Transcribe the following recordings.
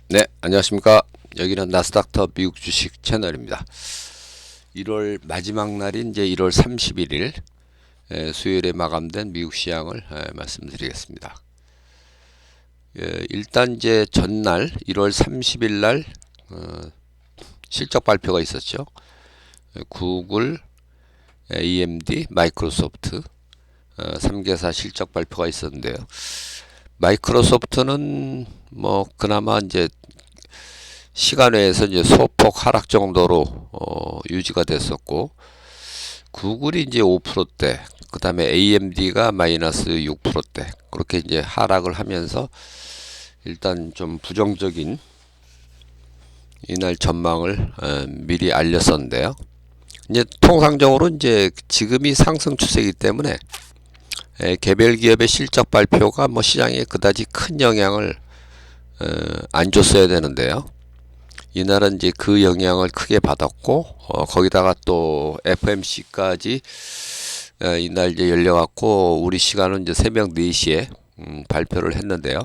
네, 안녕하십니까. 여기는 나스닥터 미국 주식 채널입니다. 1월 마지막 날인 이제 1월 31일 수요일에 마감된 미국 시장을 말씀드리겠습니다. 일단 이제 전날 1월 30일 날 실적 발표가 있었죠. 구글, AMD, 마이크로소프트 3개사 실적 발표가 있었는데요. 마이크로소프트는 뭐 그나마 이제 시간 외에서 이제 소폭 하락 정도로 유지가 됐었고, 구글이 이제 5%대, 그 다음에 AMD가 마이너스 6%대 그렇게 이제 하락을 하면서 일단 좀 부정적인 이날 전망을 미리 알렸었는데요. 이제 통상적으로 이제 지금이 상승 추세이기 때문에 개별 기업의 실적 발표가 뭐 시장에 그다지 큰 영향을 안 줬어야 되는데요. 이날은 이제 그 영향을 크게 받았고, 거기다가 또 FMC까지 이날 이제 열려갖고 우리 시간은 이제 새벽 4시에 발표를 했는데요.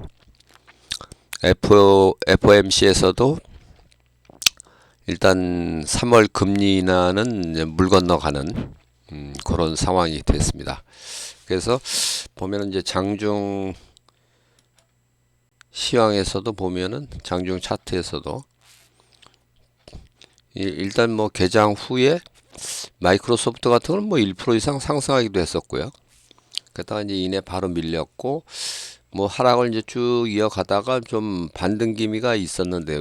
FOMC에서도 일단 3월 금리 인하는 이제 물 건너가는 그런 상황이 됐습니다. 그래서 보면은 이제 장중 시황에서도 보면은 장중 차트에서도 일단 뭐 개장 후에 마이크로소프트 같은 건 뭐 1% 이상 상승하기도 했었고요. 그러다가 이제 이내 바로 밀렸고 뭐 하락을 이제 쭉 이어가다가 좀 반등 기미가 있었는데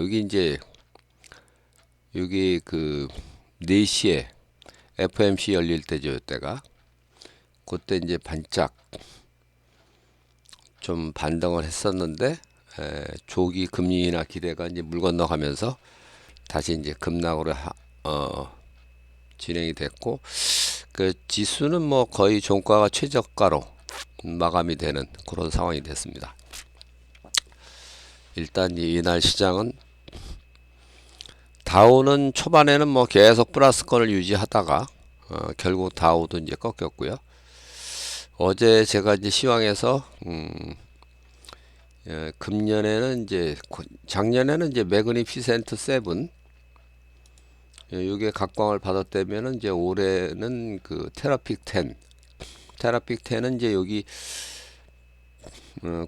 여기 그 4시에 FMC 열릴 때죠, 이때가. 그때 이제 반짝 좀 반등을 했었는데 조기 금리 인하 기대가 이제 물 건너가면서 다시 이제 급락으로 진행이 됐고, 그 지수는 뭐 거의 종가가 최저가로 마감이 되는 그런 상황이 됐습니다. 일단 이날 시장은 다우는 초반에는 뭐 계속 플러스권을 유지하다가 결국 다우도 이제 꺾였고요. 어제 제가 이제 시황에서 금년에는 이제 작년에는 이제 매그니피센트 7 이게 각광을 받았다면은 이제 올해는 그 테라픽 10 이제 여기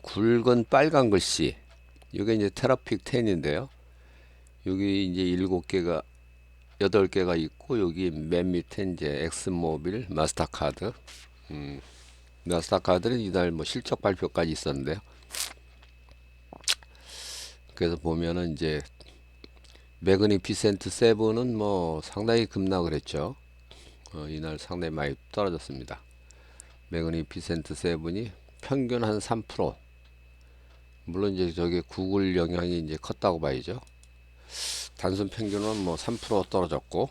굵은 빨간 글씨 이게 이제 테라픽 10인데요. 여기 이제 7개가 8개가 있고 여기 맨 밑에 이제 엑스모빌, 마스터카드. 마스터카드는 이날 뭐 실적 발표까지 있었는데요. 그래서 보면은 이제 매그니피센트 7은 뭐 상당히 급락을 했죠. 이날 상당히 많이 떨어졌습니다. 매그니피센트 7이 평균 한 3%. 물론 이제 저게 구글 영향이 이제 컸다고 봐야죠. 단순 평균은 뭐 3% 떨어졌고,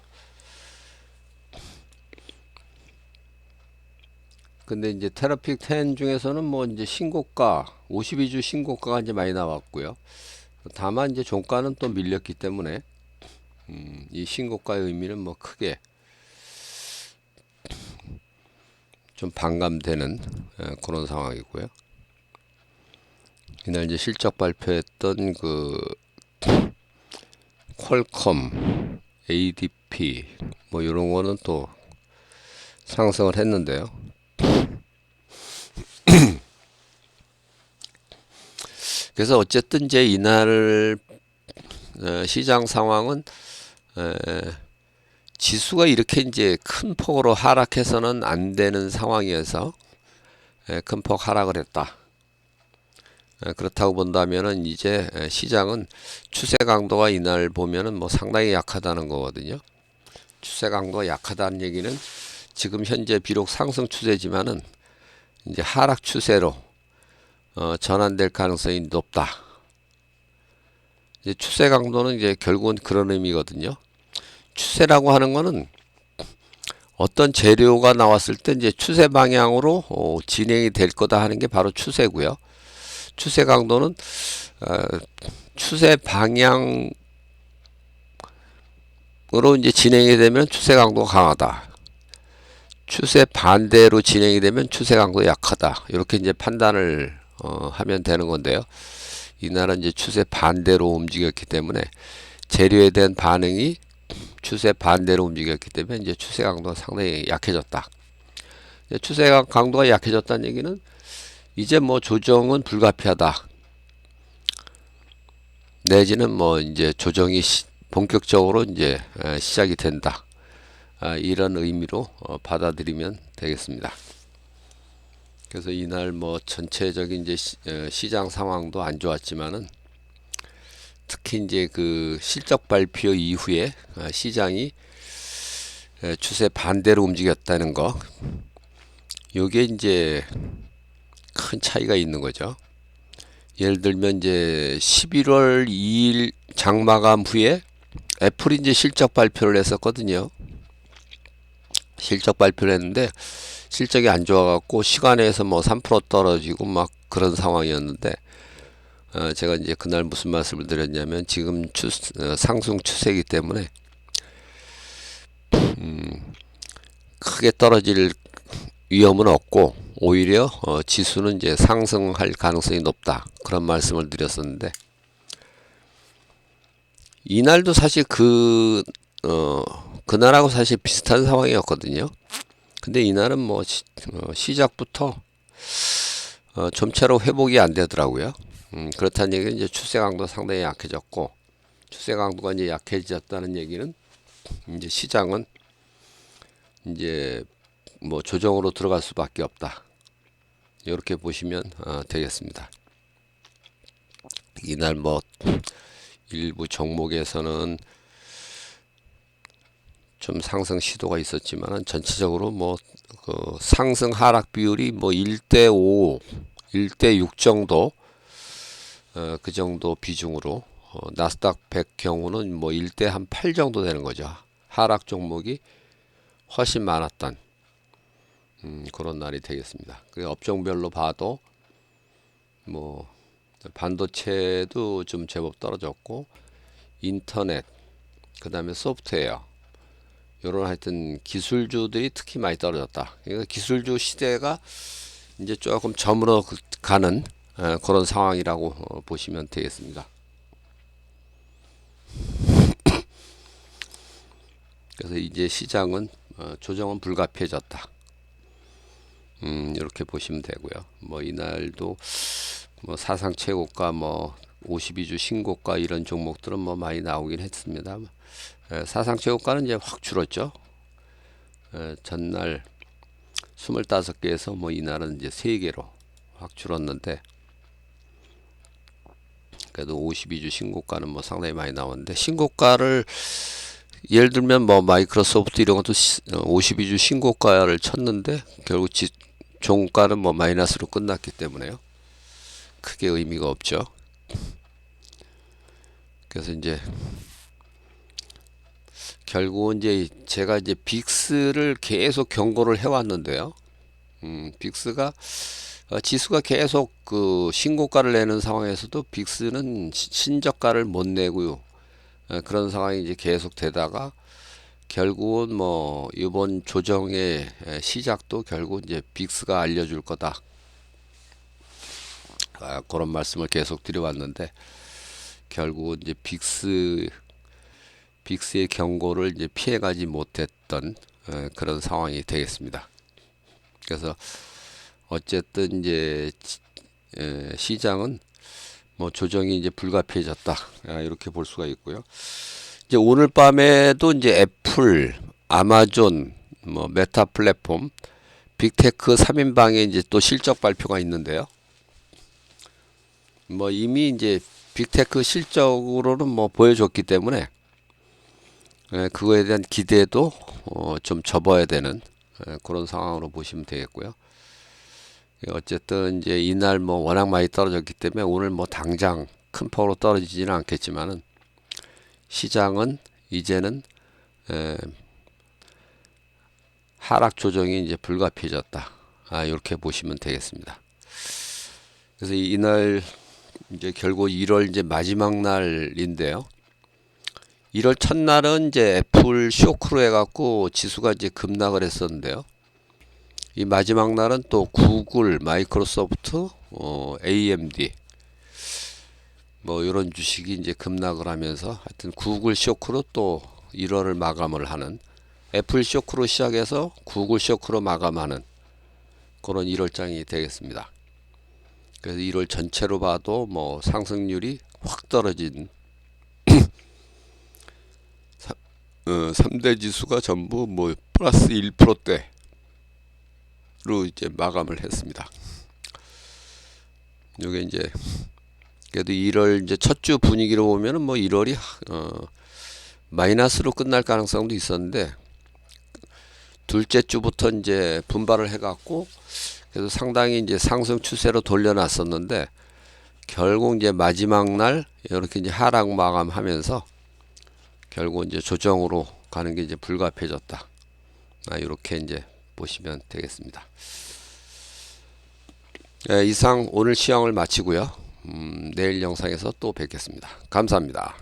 근데 이제 테라픽 10 중에서는 뭐 이제 신고가 52주 신고가가 이제 많이 나왔고요. 다만 이제 종가는 또 밀렸기 때문에 이 신고가의 의미는 뭐 크게 좀 반감되는 그런 상황이고요. 이날 이제 실적 발표했던 그 퀄컴, ADP 뭐 이런 거는 또 상승을 했는데요. 그래서 어쨌든 이제 이날 시장 상황은 지수가 이렇게 이제 큰 폭으로 하락해서는 안 되는 상황이어서 큰 폭 하락을 했다. 그렇다고 본다면은 이제 시장은 추세 강도가 이날 보면은 뭐 상당히 약하다는 거거든요. 추세 강도가 약하다는 얘기는 지금 현재 비록 상승 추세지만은 이제 하락 추세로 전환될 가능성이 높다. 이제 추세 강도는 이제 결국은 그런 의미거든요. 추세라고 하는 거는 어떤 재료가 나왔을 때 이제 추세 방향으로 진행이 될 거다 하는 게 바로 추세고요. 추세 강도는 추세 방향으로 이제 진행이 되면 추세 강도가 강하다. 추세 반대로 진행이 되면 추세 강도가 약하다. 이렇게 이제 판단을 하면 되는 건데요. 이날은 이제 추세 반대로 움직였기 때문에 재료에 대한 반응이 추세 반대로 움직였기 때문에 이제 추세 강도가 상당히 약해졌다. 추세 강도가 약해졌다는 얘기는 이제 뭐 조정은 불가피하다. 내지는 뭐 이제 조정이 본격적으로 이제 시작이 된다. 이런 의미로 받아들이면 되겠습니다. 그래서 이날 뭐 전체적인 이제 시장 상황도 안 좋았지만은 특히 이제 그 실적 발표 이후에 시장이 추세 반대로 움직였다는 거, 요게 이제 큰 차이가 있는 거죠. 예를 들면 이제 11월 2일 장마감 후에 애플이 이제 실적 발표를 했었거든요. 실적 발표를 했는데 실적이 안 좋아갖고 시간에서 뭐 3% 떨어지고 막 그런 상황이었는데, 제가 이제 그날 무슨 말씀을 드렸냐면 지금 상승 추세이기 때문에 크게 떨어질 위험은 없고 오히려 지수는 이제 상승할 가능성이 높다, 그런 말씀을 드렸었는데, 이날도 사실 그날하고 사실 비슷한 상황이었거든요. 근데 이날은 뭐 시작부터 좀처럼 회복이 안 되더라고요. 그렇다는 얘기는 이제 추세 강도가 상당히 약해졌고, 추세 강도가 이제 약해졌다는 얘기는 이제 시장은 이제 뭐 조정으로 들어갈 수밖에 없다. 이렇게 보시면 되겠습니다. 이날 뭐 일부 종목에서는 좀 상승 시도가 있었지만 전체적으로 뭐 그 상승 하락 비율이 뭐 1대5, 1대6 정도, 그 정도 비중으로, 나스닥 100 경우는 뭐 1대 한 8 정도 되는 거죠. 하락 종목이 훨씬 많았던 그런 날이 되겠습니다. 그 업종별로 봐도 뭐 반도체도 좀 제법 떨어졌고, 인터넷, 그 다음에 소프트웨어, 요런 하여튼 기술주들이 특히 많이 떨어졌다. 그러니까 기술주 시대가 이제 조금 저물어 가는 그런 상황이라고 보시면 되겠습니다. 그래서 이제 시장은 조정은 불가피해졌다. 이렇게 보시면 되고요. 뭐 이날도 뭐 사상 최고가, 뭐 52주 신고가 이런 종목들은 뭐 많이 나오긴 했습니다. 사상 최고가는 이제 확 줄었죠. 전날 25개에서 뭐 이날은 이제 3개로 확 줄었는데, 그래도 52주 신고가는 뭐 상당히 많이 나오는데, 신고가를 예를 들면 뭐 마이크로소프트 이런 것도 52주 신고가를 쳤는데 결국 종가는 뭐 마이너스로 끝났기 때문에요. 크게 의미가 없죠. 그래서 이제 결국은 이제 제가 이제 빅스를 계속 경고를 해왔는데요. 빅스가 지수가 계속 그 신고가를 내는 상황에서도 빅스는 신저가를 못 내고요. 그런 상황이 이제 계속 되다가 결국은 뭐 이번 조정의 시작도 결국 이제 빅스가 알려줄 거다. 그런 말씀을 계속 드려왔는데 결국은 이제 빅스의 경고를 이제 피해가지 못했던 그런 상황이 되겠습니다. 그래서 어쨌든 이제 시장은 뭐 조정이 이제 불가피해졌다, 이렇게 볼 수가 있고요. 이제 오늘 밤에도 이제 애플, 아마존, 뭐 메타 플랫폼, 빅테크 3인방에 이제 또 실적 발표가 있는데요. 뭐 이미 이제 빅테크 실적으로는 뭐 보여줬기 때문에 그거에 대한 기대도 좀 접어야 되는 그런 상황으로 보시면 되겠고요. 어쨌든 이제 이날 뭐 워낙 많이 떨어졌기 때문에 오늘 뭐 당장 큰 폭으로 떨어지지는 않겠지만은 시장은 이제는 하락 조정이 이제 불가피해졌다. 이렇게 보시면 되겠습니다. 그래서 이날 이제 결국 1월 이제 마지막 날인데요. 1월 첫날은 이제 애플 쇼크로 해갖고 지수가 이제 급락을 했었는데요. 이 마지막 날은 또 구글, 마이크로소프트, AMD, 뭐 이런 주식이 이제 급락을 하면서 하여튼 구글 쇼크로 또 1월을 마감을 하는, 애플 쇼크로 시작해서 구글 쇼크로 마감하는 그런 1월장이 되겠습니다. 그래서 1월 전체로 봐도 뭐 상승률이 확 떨어진 3대 지수가 전부 뭐 플러스 1%대로 이제 마감을 했습니다. 이게 이제 그래도 1월 이제 첫 주 분위기로 보면은 뭐 1월이 마이너스로 끝날 가능성도 있었는데, 둘째 주부터 이제 분발을 해갖고 그래서 상당히 이제 상승 추세로 돌려놨었는데, 결국 이제 마지막 날 이렇게 이제 하락 마감하면서 결국 이제 조정으로 가는 게 이제 불가피해졌다. 이렇게 이제 보시면 되겠습니다. 이상 오늘 시황을 마치고요. 내일 영상에서 또 뵙겠습니다. 감사합니다.